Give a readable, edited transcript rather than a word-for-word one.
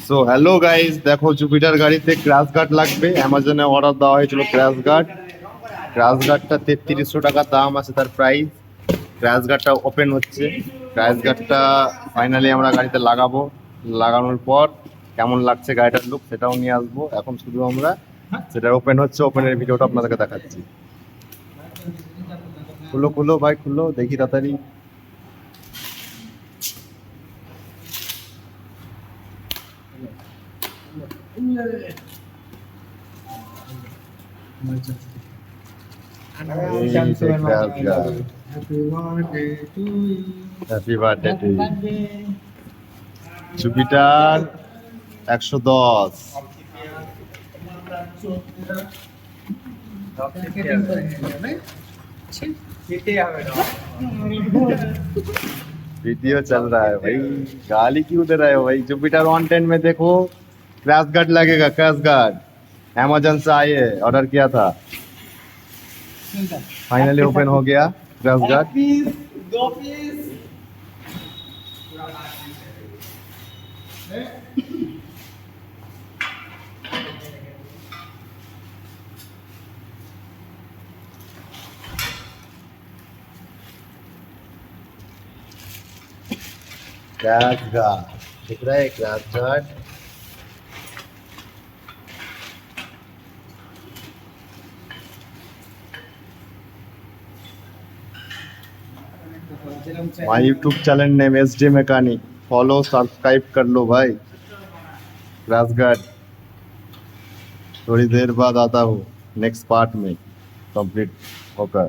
So hello guys, দেখো Jupiter গাড়িতে crash guard লাগবে। অ্যামাজনে অর্ডার দেওয়া হয়েছিল ক্র্যাশ গার্ড। ক্র্যাশ গার্ডটা 3300 টাকা দাম আছে তার প্রাইস। ক্র্যাশ গার্ডটা ওপেন হচ্ছে। ক্র্যাশ গার্ডটা ফাইনালি আমরা গাড়িতে লাগাবো। লাগানোর পর কেমন লাগছে গাড়িটার লুক সেটাও নিয়ে আসবো। এখন শুধু আমরা সেটা ওপেন হচ্ছে, ওপেনের ভিডিওটা আপনাদেরকে দেখাচ্ছি। খুলো খুলো ভাই, খুলো দেখি তাড়াতাড়ি। Happy birthday to Jupiter 110। Video चल रहा है भाई, गाली क्यों दे रहे हो भाई। जुपिटर 110 में देखो क्रैश गार्ड लगेगा, क्रैश गार्ड। अमेजन से आए, ऑर्डर किया था, फाइनली ओपन हो गया क्रैश गार्ड। क्रैश गार्ड दिख रहा है, crash guard. My YouTube channel name SD mechanic, follow subscribe कर लो भाई। क्रैश गार्ड थोड़ी देर बाद आता हूँ नेक्स्ट पार्ट में कंप्लीट होकर।